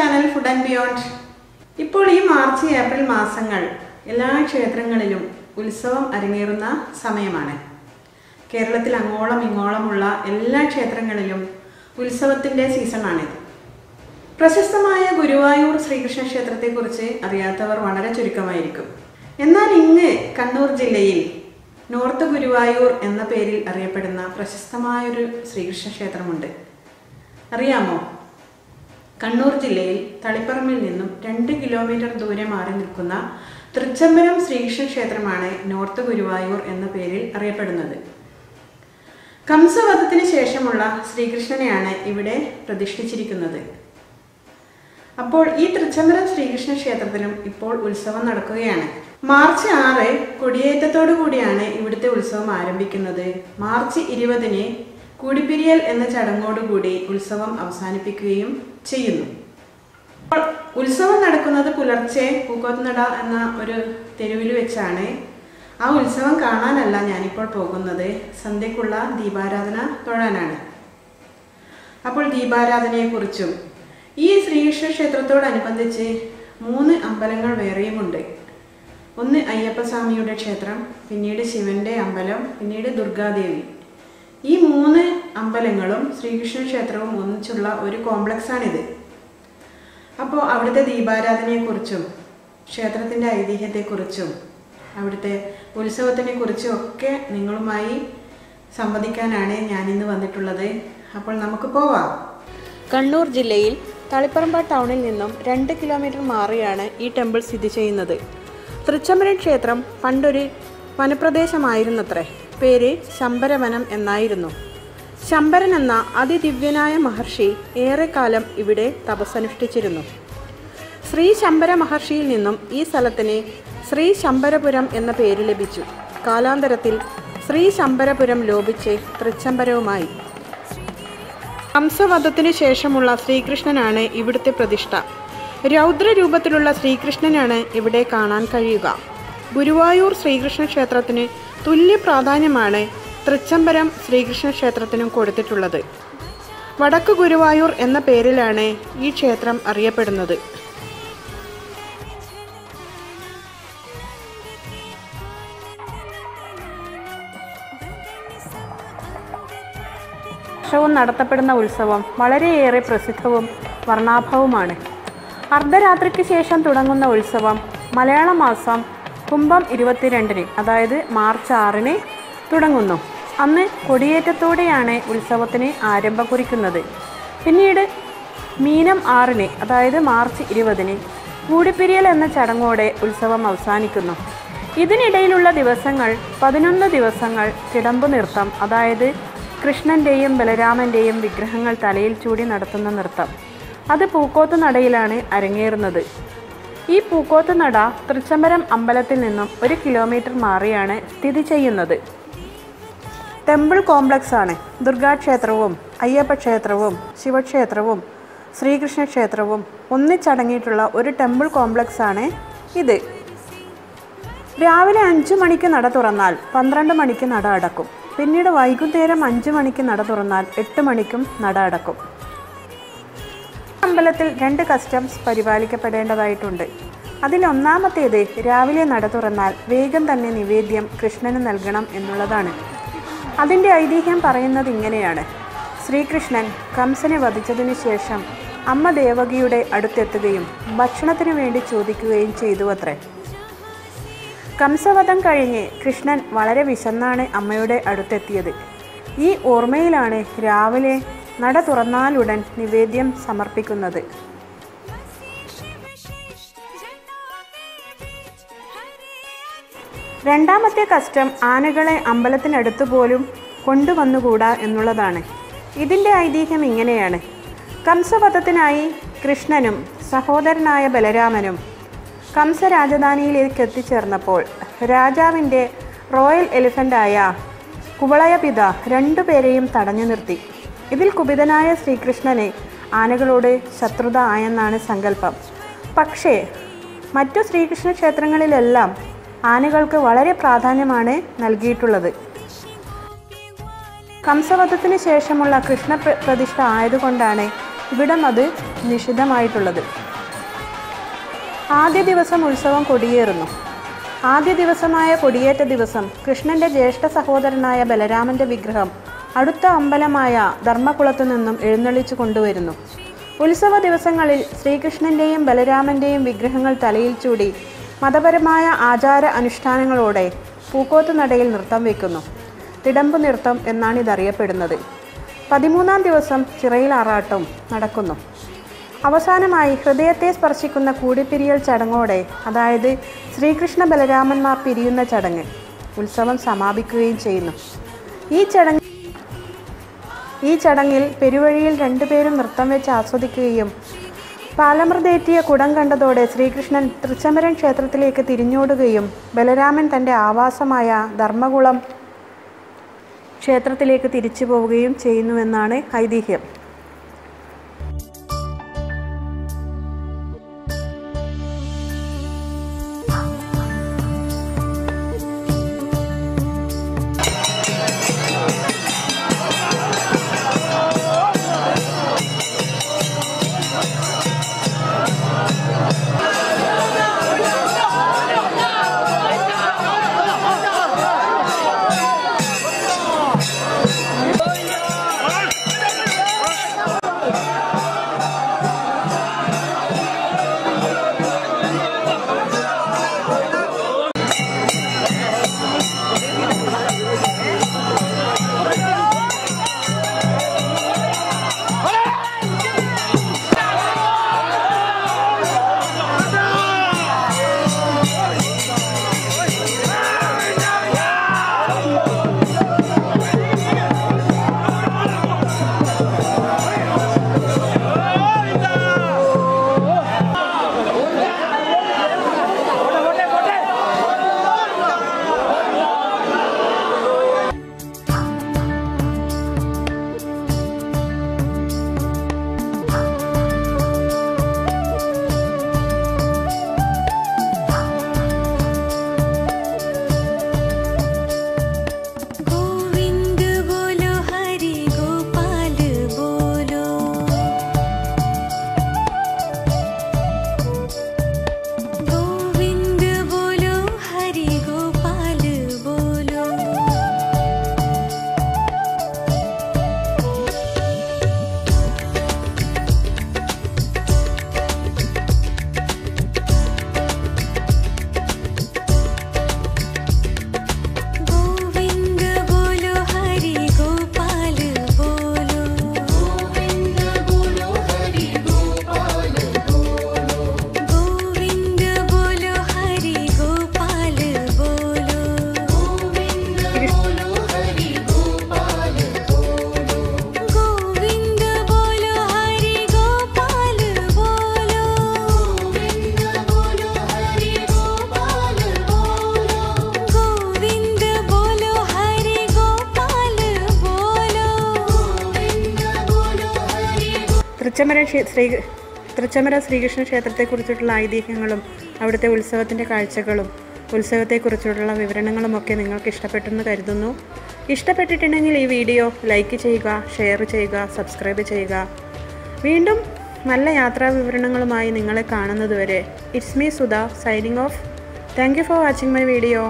Channel food and beyond. ഇപ്പോൾ ഈ March April മാസങ്ങൾ എല്ലാ ക്ഷേത്രങ്ങളിലും ഉത്സവം അരങ്ങേറുന്ന സമയമാണ്. കേരളത്തിൽ അങ്ങോളം ഇങ്ങോളമുള്ള എല്ലാ ക്ഷേത്രങ്ങളിലും ഉത്സവത്തിൻ്റെ സീസണാണിത്. പ്രശസ്തമായ ഗുരുവായൂർ ശ്രീകൃഷ്ണ ക്ഷേത്രത്തെക്കുറിച്ച് അറിയാത്തവർ വളരെ ചുരുക്കമായിരിക്കും. എന്നാൽ ഇങ്ങ് കണ്ണൂർ ജില്ലയിൽ നോർത്ത് ഗുരുവായൂർ എന്ന പേരിൽ അറിയപ്പെടുന്ന പ്രശസ്തമായൊരു ശ്രീകൃഷ്ണ ക്ഷേത്രമുണ്ട്. അറിയാമോ? കണ്ണൂർ ജില്ലയിൽ തളിപ്പറമ്പിൽ നിന്നും 2 കിലോമീറ്റർ ദൂരെ മാറി നിൽക്കുന്ന തൃച്ചംബരം ശ്രീകൃഷ്ണ ക്ഷേത്രമാണ് നോർത്ത് ഗുരുവായൂർ എന്ന പേരിൽ അറിയപ്പെടുന്നത്. കംസവധത്തിന് ശേഷമുള്ള ശ്രീകൃഷ്ണനെയാണ് ഇവിടെ പ്രതിഷ്ഠിച്ചിരിക്കുന്നത്. അപ്പോൾ ഈ തൃച്ചംബരം ശ്രീകൃഷ്ണ ക്ഷേത്രത്തിലും ഇപ്പോൾ ഉത്സവം നടക്കുകയാണ്. മാർച്ച് 6 കൊടിയേറ്റത്തോടു കൂടിയാണ് ഇവിടുത്തെ ഉത്സവം ആരംഭിക്കുന്നത്. മാർച്ച് 20 കൂടിപ്പിരിയൽ എന്ന ചടങ്ങോടുകൂടി ഉത്സവം അവസാനിപ്പിക്കുകയും ചെയ്യുന്നു. അപ്പോൾ ഉത്സവം നടക്കുന്നത് പുലർച്ചെ പൂക്കോത്തുനട എന്ന ഒരു തെരുവിൽ വെച്ചാണ്. ആ ഉത്സവം കാണാനല്ല ഞാനിപ്പോൾ പോകുന്നത്, സന്ധ്യക്കുള്ള ദീപാരാധന തൊഴാനാണ്. അപ്പോൾ ദീപാരാധനയെക്കുറിച്ചും ഈ ശ്രീകൃഷ്ണ ക്ഷേത്രത്തോടനുബന്ധിച്ച് 3 അമ്പലങ്ങൾ വേറെയുമുണ്ട്. ഒന്ന് അയ്യപ്പസ്വാമിയുടെ ക്ഷേത്രം, പിന്നീട് ശിവന്റെ അമ്പലം, പിന്നീട് ദുർഗാദേവി. ഈ 3 അമ്പലങ്ങളും ശ്രീകൃഷ്ണ ക്ഷേത്രവും ഒന്നിച്ചുള്ള ഒരു കോംപ്ലക്സാണിത്. അപ്പോൾ അവിടുത്തെ ദീപാരാധനയെക്കുറിച്ചും ക്ഷേത്രത്തിൻ്റെ ഐതിഹ്യത്തെക്കുറിച്ചും അവിടുത്തെ ഉത്സവത്തിനെ കുറിച്ചും ഒക്കെ നിങ്ങളുമായി സംവദിക്കാനാണ് ഞാനിന്ന് വന്നിട്ടുള്ളത്. അപ്പോൾ നമുക്ക് പോവാം. കണ്ണൂർ ജില്ലയിൽ തളിപ്പറമ്പ് ടൗണിൽ നിന്നും 2 കിലോമീറ്റർ മാറിയാണ് ഈ ടെമ്പിൾ സ്ഥിതി ചെയ്യുന്നത്. തൃച്ചംബരം ക്ഷേത്രം പണ്ടൊരു വനപ്രദേശമായിരുന്നത്രേ. പേര് ശംബരവനം എന്നായിരുന്നു. ശംബരൻ എന്ന അതിദിവ്യനായ മഹർഷി ഏറെക്കാലം ഇവിടെ തപസ്സനുഷ്ഠിച്ചിരുന്നു. ശ്രീ ശംബര മഹർഷിയിൽ നിന്നും ഈ സ്ഥലത്തിന് ശ്രീ ശംബരപുരം എന്ന പേര് ലഭിച്ചു. കാലാന്തരത്തിൽ ശ്രീ ശംബരപുരം ലോപിച്ച് തൃച്ചംബരവുമായി. കംസവധത്തിന് ശേഷമുള്ള ശ്രീകൃഷ്ണനാണ് ഇവിടുത്തെ പ്രതിഷ്ഠ. രൗദ്രരൂപത്തിലുള്ള ശ്രീകൃഷ്ണനാണ് ഇവിടെ കാണാൻ കഴിയുക. ഗുരുവായൂർ ശ്രീകൃഷ്ണ ക്ഷേത്രത്തിന് തുല്യ പ്രാധാന്യമാണ് തൃച്ചംബരം ശ്രീകൃഷ്ണ ക്ഷേത്രത്തിനും കൊടുത്തിട്ടുള്ളത്. വടക്ക് ഗുരുവായൂർ എന്ന പേരിലാണ് ഈ ക്ഷേത്രം അറിയപ്പെടുന്നത്. വർഷവും നടത്തപ്പെടുന്ന ഉത്സവം വളരെയേറെ പ്രസിദ്ധവും വർണ്ണാഭവുമാണ്. അർദ്ധരാത്രിക്ക് ശേഷം തുടങ്ങുന്ന ഉത്സവം മലയാള മാസം കുംഭം 22 അതായത് മാർച്ച് 6 തുടങ്ങുന്നു. അന്ന് കൊടിയേറ്റത്തോടെയാണ് ഉത്സവത്തിന് ആരംഭം കുറിക്കുന്നത്. പിന്നീട് മീനം 6 അതായത് മാർച്ച് 20 കൂടിപ്പിരിയൽ എന്ന ചടങ്ങോടെ ഉത്സവം അവസാനിക്കുന്നു. ഇതിനിടയിലുള്ള ദിവസങ്ങൾ 11 ദിവസങ്ങൾ തിടമ്പു നൃത്തം, അതായത് കൃഷ്ണൻ്റെയും ബലരാമൻ്റെയും വിഗ്രഹങ്ങൾ തലയിൽ ചൂടി നടത്തുന്ന നൃത്തം, അത് പൂക്കോത്തുനടയിലാണ് അരങ്ങേറുന്നത്. ഈ പൂക്കോത്തുനട തൃച്ചംബരം അമ്പലത്തിൽ നിന്നും 1 കിലോമീറ്റർ മാറിയാണ് സ്ഥിതി ചെയ്യുന്നത്. ടെമ്പിൾ കോംപ്ലക്സ് ആണ്. ദുർഗാക്ഷേത്രവും അയ്യപ്പ ക്ഷേത്രവും ശിവക്ഷേത്രവും ശ്രീകൃഷ്ണ ക്ഷേത്രവും ഒന്നിച്ചടങ്ങിയിട്ടുള്ള ഒരു ടെമ്പിൾ കോംപ്ലക്സ് ആണ് ഇത്. രാവിലെ 5 മണിക്ക് നട തുറന്നാൽ 12 മണിക്ക് നട അടക്കും. പിന്നീട് വൈകുന്നേരം 5 മണിക്ക് നട തുറന്നാൽ 8 മണിക്കും നട അടക്കും. അമ്പലത്തിൽ 2 കസ്റ്റംസ് പരിപാലിക്കപ്പെടേണ്ടതായിട്ടുണ്ട്. അതിലൊന്നാമത്തേത് രാവിലെ നട തുറന്നാൽ വേഗം തന്നെ നിവേദ്യം കൃഷ്ണന് നൽകണം എന്നുള്ളതാണ്. അതിൻ്റെ ഐതിഹ്യം പറയുന്നത് ഇങ്ങനെയാണ്. ശ്രീകൃഷ്ണൻ കംസനെ വധിച്ചതിന് ശേഷം അമ്മ ദേവകിയുടെ അടുത്തെത്തുകയും ഭക്ഷണത്തിന് വേണ്ടി ചോദിക്കുകയും ചെയ്തു അത്രേ. കംസവധം കഴിഞ്ഞ് കൃഷ്ണൻ വളരെ വിശന്നാണ് അമ്മയുടെ അടുത്തെത്തിയത്. ഈ ഓർമ്മയിലാണ് രാവിലെ നട തുറന്നാലുടൻ നിവേദ്യം സമർപ്പിക്കുന്നത്. രണ്ടാമത്തെ കസ്റ്റം ആനകളെ അമ്പലത്തിനടുത്ത് പോലും കൊണ്ടുവന്നുകൂടാ എന്നുള്ളതാണ്. ഇതിൻ്റെ ഐതിഹ്യം ഇങ്ങനെയാണ്. കംസവധത്തിനായി കൃഷ്ണനും സഹോദരനായ ബലരാമനും കംസ രാജധാനിയിലേക്ക് എത്തിച്ചേർന്നപ്പോൾ രാജാവിൻ്റെ റോയൽ എലിഫൻ്റായ കുവളയപിത 2 പേരെയും തടഞ്ഞു നിർത്തി. ഇതിൽ കുപിതനായ ശ്രീകൃഷ്ണനെ ആനകളോട് ശത്രുത ആയെന്നാണ് സങ്കല്പം. പക്ഷേ മറ്റു ശ്രീകൃഷ്ണ ക്ഷേത്രങ്ങളിലെല്ലാം ആനകൾക്ക് വളരെ പ്രാധാന്യമാണ് നൽകിയിട്ടുള്ളത്. കംസവധത്തിന് ശേഷമുള്ള കൃഷ്ണ പ്രതിഷ്ഠ ആയതുകൊണ്ടാണ് ഇവിടം അത് നിഷിദ്ധമായിട്ടുള്ളത്. ആദ്യ ദിവസം ഉത്സവം കൊടിയേറുന്നു. ആദ്യ ദിവസമായ കൊടിയേറ്റ ദിവസം കൃഷ്ണൻ്റെ ജ്യേഷ്ഠ സഹോദരനായ ബലരാമൻ്റെ വിഗ്രഹം അടുത്ത അമ്പലമായ ധർമ്മകുളത്തു നിന്നും എഴുന്നള്ളിച്ചു കൊണ്ടുവരുന്നു. ഉത്സവ ദിവസങ്ങളിൽ ശ്രീകൃഷ്ണൻ്റെയും ബലരാമൻ്റെയും വിഗ്രഹങ്ങൾ തലയിൽ ചൂടി മതപരമായ ആചാര അനുഷ്ഠാനങ്ങളോടെ പൂക്കോത്ത് നടയിൽ നൃത്തം വയ്ക്കുന്നു. തിടമ്പു നൃത്തം എന്നാണിതറിയപ്പെടുന്നത്. 13-ാം ദിവസം ചിറയിൽ ആറാട്ടും നടക്കുന്നു. അവസാനമായി ഹൃദയത്തെ സ്പർശിക്കുന്ന കൂടിപ്പിരിയൽ ചടങ്ങോടെ, അതായത് ശ്രീകൃഷ്ണ ബലരാമന്മാർ പിരിയുന്ന ചടങ്ങ്, ഉത്സവം സമാപിക്കുകയും ചെയ്യുന്നു. ഈ ചടങ്ങിൽ പെരുവഴിയിൽ രണ്ടുപേരും നൃത്തം വെച്ച് ആസ്വദിക്കുകയും പാലമൃതേറ്റിയ കുടം കണ്ടതോടെ ശ്രീകൃഷ്ണൻ തൃച്ചംബരം ക്ഷേത്രത്തിലേക്ക് തിരിഞ്ഞോടുകയും ബലരാമൻ തൻ്റെ ആവാസമായ ധർമ്മകുളം ക്ഷേത്രത്തിലേക്ക് തിരിച്ചു പോവുകയും ചെയ്യുന്നുവെന്നാണ് ഐതിഹ്യം. തൃച്ചംബരം ശ്രീകൃഷ്ണ ക്ഷേത്രത്തെക്കുറിച്ചിട്ടുള്ള ഐതിഹ്യങ്ങളും അവിടുത്തെ ഉത്സവത്തിൻ്റെ കാഴ്ചകളും ഉത്സവത്തെക്കുറിച്ചുള്ള വിവരണങ്ങളുമൊക്കെ നിങ്ങൾക്ക് ഇഷ്ടപ്പെട്ടെന്ന് കരുതുന്നു. ഇഷ്ടപ്പെട്ടിട്ടുണ്ടെങ്കിൽ ഈ വീഡിയോ ലൈക്ക് ചെയ്യുക, ഷെയർ ചെയ്യുക, സബ്സ്ക്രൈബ് ചെയ്യുക. വീണ്ടും നല്ല യാത്രാ വിവരണങ്ങളുമായി നിങ്ങളെ കാണുന്നതുവരെ it's me Sudha signing off. Thank you for watching my video.